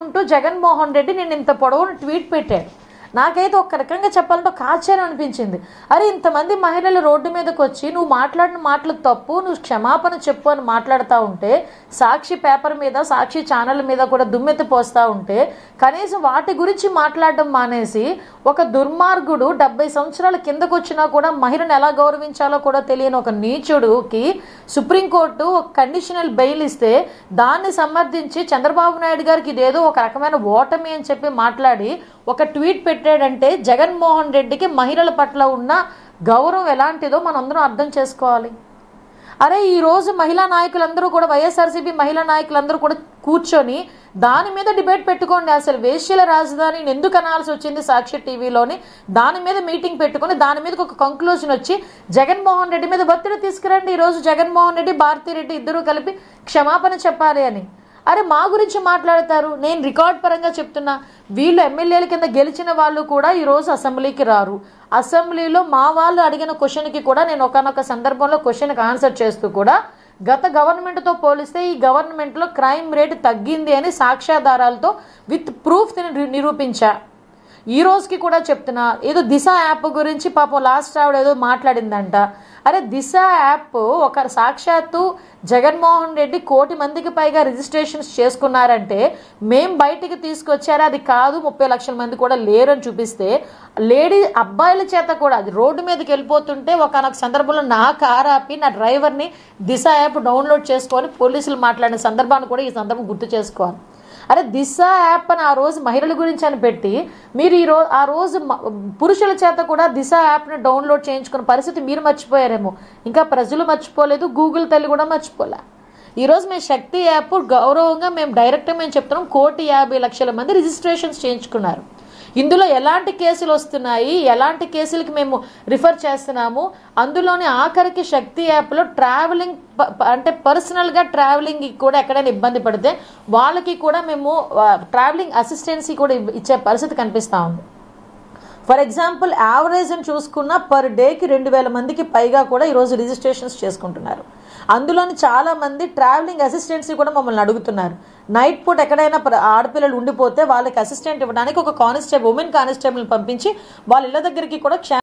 చెప్పుకుంటూ జగన్మోహన్ రెడ్డి నేను ఇంత పొడవును ట్వీట్ పెట్టాడు. నాకైతే ఒక రకంగా చెప్పాలంటే ఒక ఆశ్చర్యం అనిపించింది. అరే ఇంతమంది మహిళలు రోడ్డు మీదకి వచ్చి నువ్వు మాట్లాడిన మాటలు తప్పు, నువ్వు క్షమాపణ చెప్పు అని మాట్లాడుతూ ఉంటే, సాక్షి పేపర్ మీద సాక్షి ఛానల్ మీద కూడా దుమ్మెత్తి పోస్తూ ఉంటే కనీసం వాటి గురించి మాట్లాడడం మానేసి ఒక దుర్మార్గుడు 70 సంవత్సరాల కిందకు వచ్చినా కూడా మహిళను ఎలా గౌరవించాలో కూడా తెలియని ఒక నీచుడుకి సుప్రీంకోర్టు ఒక కండిషనల్ బెయిల్ ఇస్తే దాన్ని సమర్థించి చంద్రబాబు నాయుడు గారికి ఇదేదో ఒక రకమైన ఓటమి అని చెప్పి మాట్లాడి ఒక ట్వీట్ పెట్టాడంటే జగన్మోహన్ రెడ్డికి మహిళల పట్ల ఉన్న గౌరవం ఎలాంటిదో మనందరం అర్థం చేసుకోవాలి. అరే ఈరోజు మహిళా నాయకులందరూ కూడా వైఎస్ఆర్సీపీ మహిళా నాయకులందరూ కూడా కూర్చొని దాని మీద డిబేట్ పెట్టుకోండి. అసలు వేశ్యల రాజధానిని ఎందుకు అనాల్సి వచ్చింది సాక్షి టీవీలోని, దాని మీద మీటింగ్ పెట్టుకొని దాని మీద ఒక కంక్లూజన్ వచ్చి జగన్మోహన్ రెడ్డి మీద ఒత్తిడి తీసుకురండి. ఈరోజు జగన్మోహన్ రెడ్డి భారతిరెడ్డి ఇద్దరూ కలిపి క్షమాపణ చెప్పాలి అని. అరే మా గురించి మాట్లాడతారు. నేను రికార్డ్ పరంగా చెప్తున్నా, వీళ్ళు ఎమ్మెల్యేల కింద గెలిచిన వాళ్ళు కూడా ఈరోజు అసెంబ్లీకి రారు. అసెంబ్లీలో మా వాళ్ళు అడిగిన క్వశ్చన్కి కూడా నేను ఒకనొక సందర్భంలో క్వశ్చన్కి ఆన్సర్ చేస్తూ కూడా గత గవర్నమెంట్తో పోలిస్తే ఈ గవర్నమెంట్లో క్రైమ్ రేట్ తగ్గింది అని సాక్ష్యాధారాలతో విత్ ప్రూఫ్ నిరూపించా. ఈ రోజుకి కూడా చెప్తున్నా. ఏదో దిశ యాప్ గురించి పాపం లాస్ట్ ఆవిడ ఏదో మాట్లాడిందంట. అరే దిశ యాప్ ఒక సాక్షాత్తు జగన్మోహన్ రెడ్డి 1 కోటి మందికి పైగా రిజిస్ట్రేషన్స్ చేసుకున్నారంటే మేం బయటికి తీసుకొచ్చారు, అది కాదు 30 లక్షల మంది కూడా లేరని చూపిస్తే లేడీ అబ్బాయిల చేత కూడా అది రోడ్డు మీదకి వెళ్ళిపోతుంటే ఒకనొక సందర్భంలో నా కార్ ఆపి నా డ్రైవర్ని దిశ యాప్ డౌన్లోడ్ చేసుకొని పోలీసులు మాట్లాడిన సందర్భాన్ని కూడా ఈ సందర్భం గుర్తు చేసుకోవాలి. అరే దిశ యాప్ అని ఆ రోజు మహిళల గురించి అని పెట్టి మీరు ఆ రోజు పురుషుల చేత కూడా దిశ యాప్ని డౌన్లోడ్ చేయించుకున్న పరిస్థితి మీరు మర్చిపోయారేమో, ఇంకా ప్రజలు మర్చిపోలేదు, గూగుల్ తల్లి కూడా మర్చిపోలే. ఈరోజు మేము శక్తి యాప్ గౌరవంగా మేము డైరెక్ట్గా మేము చెప్తున్నాం 1,50,00,000 మంది రిజిస్ట్రేషన్స్ చేయించుకున్నారు. ఇందులో ఎలాంటి కేసులు వస్తున్నాయి, ఎలాంటి కేసులకి మేము రిఫర్ చేస్తున్నాము, అందులోని ఆఖరికి శక్తి యాప్లో ట్రావెలింగ్ అంటే పర్సనల్గా ట్రావెలింగ్ కూడా ఎక్కడైనా ఇబ్బంది పడితే వాళ్ళకి కూడా మేము ట్రావెలింగ్ అసిస్టెన్సీ కూడా ఇచ్చే పరిస్థితి కనిపిస్తూ ఉంది. ఫర్ ఎగ్జాంపుల్ యావరేజ్ అని చూసుకున్న పర్ డేకి 2,000 మందికి పైగా కూడా ఈరోజు రిజిస్ట్రేషన్స్ చేసుకుంటున్నారు. అందులోని చాలా మంది ట్రావెలింగ్ అసిస్టెన్సీ కూడా మమ్మల్ని అడుగుతున్నారు. నైట్ పూట ఎక్కడైనా ఆడపిల్లలు ఉండిపోతే వాళ్ళకి అసిస్టెంట్ ఇవ్వడానికి ఒక ఉమెన్ కానిస్టేబుల్ని పంపించి వాళ్ళ ఇళ్ళ దగ్గరికి కూడా